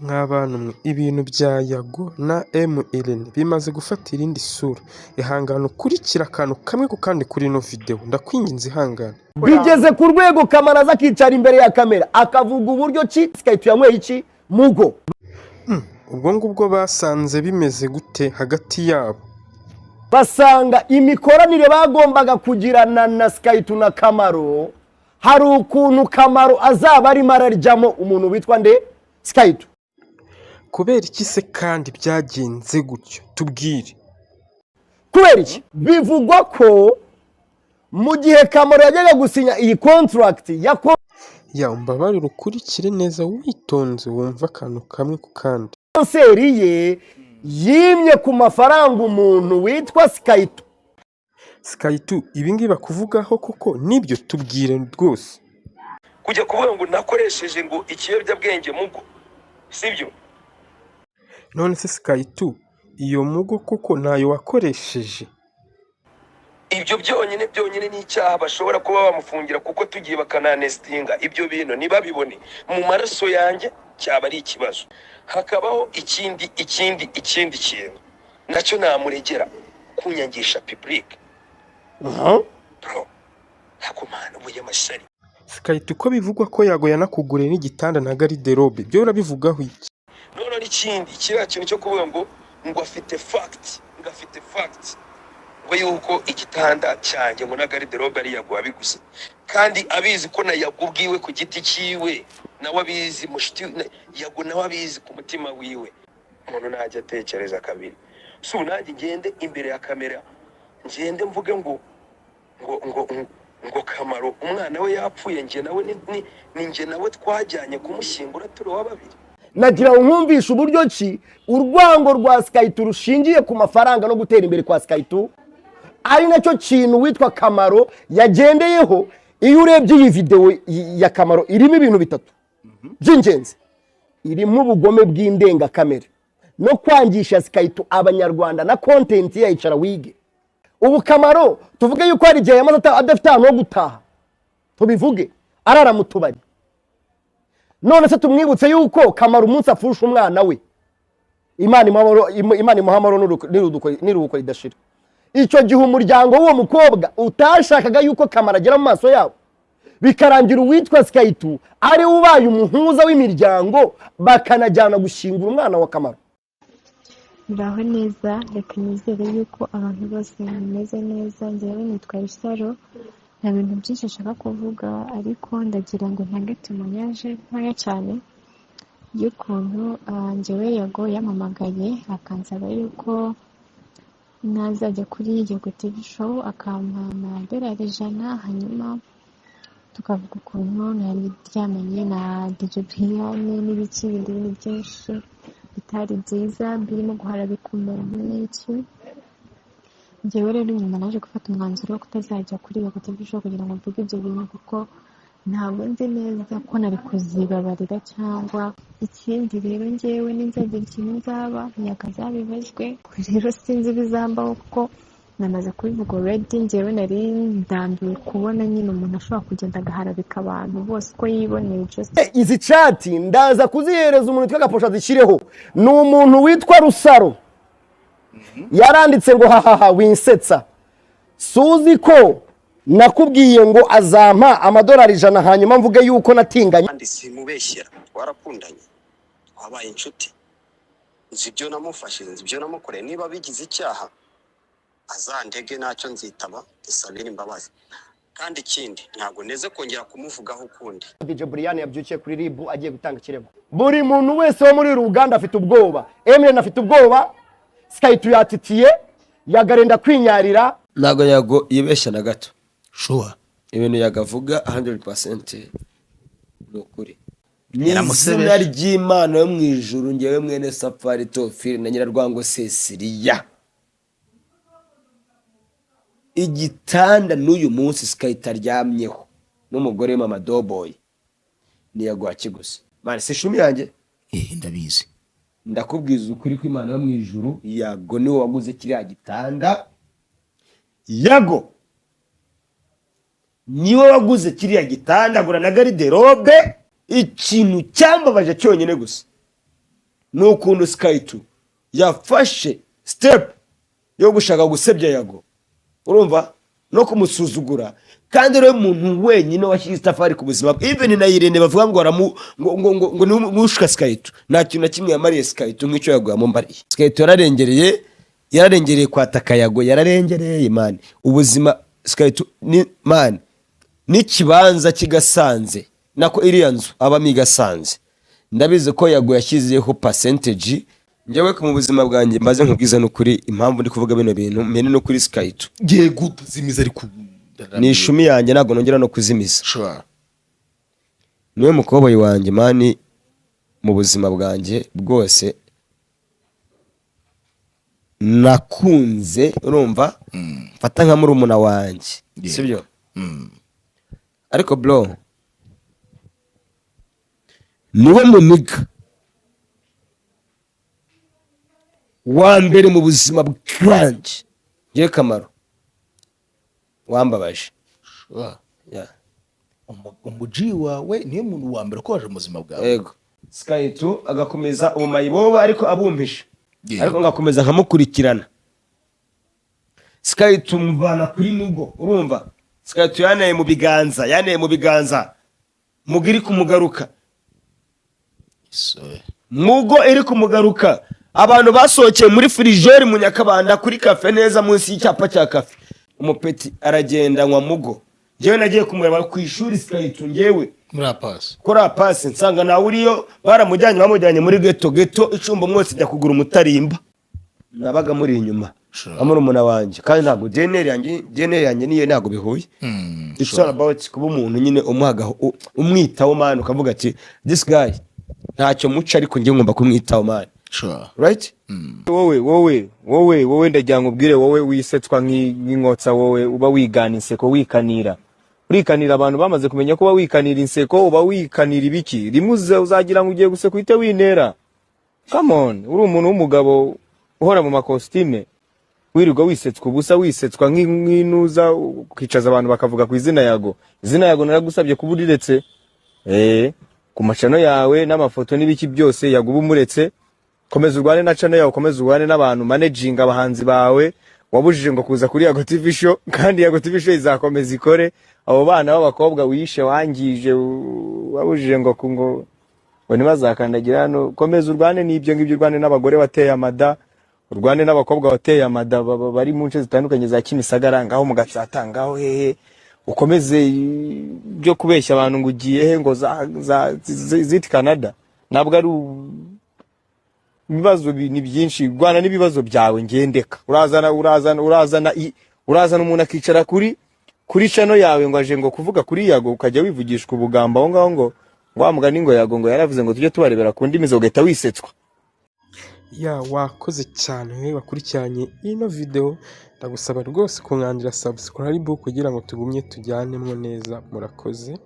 Nk'abantu mwe ibintu bya Yago na MLN bimaze gufata irindi sura. Ihangane ukurikira akantu kamwe ku kandi kuri ino video, ndakwinginze ihangane. Bigeze ku rwego Kamaraza akicara imbere ya kamera akavuga uburyo ki Skype yanyweye iki mugo. Ubwo ngubwo basanze bimeze gute hagati yabo? Basanga imikoranire bagombaga kugirana na Skype na Kamaro, hari ukuntu Kamaro azaba ari mararyamo umuntu witwa nde Skype. Kubera iki se kandi byagenze gutyo? Tubwire. Kubera iki? Bivugwa ko mu gihe Kamaro yajyaga gusinya iyi contract ya umbabarira ukurikire neza witonze wumva akantu kamwe ku kandi. Konseri ye yimye ku mafaranga umuntu witwa Skype. Skype ibingi bakuvugaho kuko nibyo tubwire rwose. Kujya kuvuga ngo nakoresheje ngo ikiyobyabwenge mugo, sibyo? None se Skype iyo mugo kuko nayo wakoresheje? Ibyo byonyine ni icyaha bashobora kuba bamufungira kuko tugiye bakananestinga ibyo bintu nibabibone mu maraso yanjye cyaba ari ikibazo. Hakabaho ikindi kintu nacyo namuregera kunyangisha public. Bro, hakumana ubuye amashari. Skype ko bivugwa ko Yago yanakuguriye n'igitanda na garderobe, byo urabivugaho iki? None n'ikindi kiriya kintu cyo kuvuga ngo afite fact, ngo yuko igitanda cyanjye ngo na garderobe ari Yago abiguze, kandi abizi ko na Yago ubwiwe ku giti cyiwe nawe abizi mushiti Yago nawe abizi ku mutima wiwe. Umuntu najya atekereza kabiri, so nanjye ngende imbere ya kamera ngende mvuge ngo Kamaro umwana we yapfuye, nge nawe ni nge nawe twajyanye kumushyingura turi wa babiri. Nagira nkumvisha uburyo ki urwango rwa Skype rushingiye ku mafaranga no gutera imbere kwa Skype ari nacyo kintu witwa Kamaro yagendeyeho. Iyo urebye iyi video ya Kamaro irimo ibintu bitatu by'ingenzi. Irimo ubugome bw'indenga kamera no kwangisha Skype abanyarwanda na content ya icara wige. Ubu Kamaro tuvuge yuko hari igihe yamaze adafite ahantu ho gutaha, tubivuge arara mu tubari. None se tumwibutse yuko Kamaro umunsi afusha umwana we Imana imuhamaro n'iruhuko ridashira. Icyo gihe umuryango w'uwo mukobwa utashakaga yuko Kamaro agera mu maso yabo, bikarangira uwitwa Skype ari ubaye umuhuza w'imiryango bakanajyana gushyingura umwana wa Kamaro. Muraho neza, reka nizere yuko abantu bose bameze neza. Njyewe nitwa Rusaro, nta bintu byinshi nshaka kuvuga ariko ndagira ngo ntange tumuyaje ntoya cyane y'ukuntu njyewe Yago yampamagaye akansaba yuko nazajya kuri Yago TV show akampa amadolari 100, hanyuma tukavuga ukuntu nari ryamanye na DJ Brian n'ibiki bindi byinshi bitari byiza birimo guharabika umuntu n'iki. Njyewe rero nyuma naje gufata umwanzuro wo kutazajya kuri Yago TV show kugira ngo mvuge ibyo bintu kuko ntabwo nzi neza ko nari kuzibabarira cyangwa ikindi. Rero njyewe ninzagira ikintu nzaba yakazabibajwe, rero sinzi bizambaho kuko namaze kubivuga already. Njyewe nari ndambiwe kubona nyine umuntu ashobora kugenda agaharabika abantu bose uko yiboneye. Izi chat ndaza kuzihereza umuntu twagaposha zishireho. Ni umuntu witwa Rusaro yaranditse ngo hahaha winsetsa. Suzi ko nakubwiye ngo azampa amadolari 100 hanyuma mvuge yuko natinganye. Kandi simubeshyera, twarakundanye, twabaye inshuti, nzi ibyo namufashe, nzi ibyo namukoreye. Niba bigize icyaha azandege ntacyo nzitaba, isabira imbabazi. Kandi ikindi ntabwo neze kongera kumuvugaho ukundi. DJ Brian yabyukiye kuri RIB agiye gutanga ikirego. Buri muntu wese wo muri Uganda afite ubwoba, MLN afite ubwoba, Skype yatitiye, yagarenda kwinyarira. Ntago Yago yibeshya na gato. Sure. Ibintu yagavuga 100% n'ukuri. N'izina ry'Imana yo mu ijuru, ngewe mwene Safari Tofiri na Nyirarwango Cecilia. Igitanda n'uyu munsi Skype aryamyeho n'umugore Mama Doboy ni Yago akiguze. Mane se shumi yanjye? Ndabizi. Ndakubwiza ukuri ko Imana yo mu ijuru, Yago niwe waguze kiriya gitanda. Yago niwe waguze kiriya gitanda, agura na garderobe. Ikintu cyambabaje cyonyine gusa ni ukuntu Skytu yafashe step yo gushaka gusebya Yago, urumva, no kumusuzugura, kandi rero umuntu wenyine washyize itafari ku buzima bwe. Even na Irene bavuga ngo ni umushika Skytu, nta kintu na kimwe yamariye Skytu nk'icyo Yago yamumbariye. Skytu yararengereye kwataka Yago, yararengereye man. Ubuzima Skytu ni man, n'ikibanza kigasanze nako iriya nzu abamo igasanze, ndabizi ko Yago yashyizeho percentage. Njyewe mu buzima bwanjye mbaze nkubwiza n'ukuri, impamvu ndi kuvuga bino bintu mene no kuri Skytu yego utazimiza ariko ni ishumi yanjye, ntabwo nongera no kuzimiza. sure Niwe mukoboyi wanjye mani mu buzima bwanjye bwose nakunze, urumva, mfata nka murumuna wanjye, sibyo? Ariko bro, niwe muniga wa mbere mu buzima bwanjye ngiye Kamaro wambabaje. sure Yeah. umuji wawe niyo muntu wa mbere ko waje mu buzima bwawe. Yego. Skytu agakomeza ubumayibobo ariko abumpisha. Yeah. Ariko ngakomeza nkamukurikirana. Skytu mvana kuri nugo, urumva? Skytu yaneye mu biganza. Mugiri kumugaruka. so Mugo iri kumugaruka. Abantu basohokeye muri Frigeur mu Nyakabanda kuri cafe neza munsi y'icyapa cya cafe. Umupeti aragenda nywa mugo. Jewe nagiye kumureba ku ishuri Skytu, njyewe muri apasi kora pasi nsanga nawe uriyo, bamujyanye muri geto icumba mwose jya kugura umutarimba, nabaga muri inyuma. Sure. Amurumuna wanjye, kandi ntabwo DNA yanjye niyo ntabwo bihuye. It's all about kuba umuntu nyine umuhagaho, umwitaho man, ukavuga ati this guy ntacyo muca ariko njye ngomba kumwitaho man. sure Right? wowe ndagira ngo ubwire wowe wisetswa nk'inkotsa, wowe uba wigana inseko wikanira. Urikanira abantu bamaze kumenya ko uba wikanira inseko, uba wikanira ibiki? Rimwe uzagira ngo ugiye guseka uhite winera. Come on, uri umuntu w'umugabo uhora mu makositime, wirirwa wisetswa ubusa, wisetswa nk'inuza, ukicaza abantu bakavuga ku izina Yago. Izina Yago naragusabye kuba uriretse. Ku macano yawe n'amafoto n'ibiki byose Yago uba umuretse. Komeza urwane na channel yawe, komeza urwane n'abantu, managing abahanzi bawe. Wabujije ngo kuza kuri Yago TV show, kandi Yago TV show izakomeza ikore. Abo bana b'abakobwa wishe wangije, wabujije ngo ntibazakandagira hano. Komeza urwane n'ibyo ngibyo, urwane n'abagore wateye amada, urwane n'abakobwa wateye amada bari mu nce zitandukanye za Kimisagara, ngaho mu Gatsata, ngaho hehe. Ukomeze byo kubeshya abantu ngo ugiye he, ngo ziti Canada. Ntabwo ari ibibazo ni byinshi, rwana n'ibibazo byawe ngendeka. Urazana umuntu akicara kuri channel yawe ngo aje ngo kuvuga kuri Yago, ukajya wivugishwa ubugamba aho ngaho ngo wamugani ngo Yago ngo yaravuze ngo tujye tubarebera ku ndimi zo gahita wisetswa. Ya wakoze cyane we wakurikiranye ino video, ndagusaba rwose kunkandira subscribe kugira ngo tugumye tujyanemo neza. Murakoze.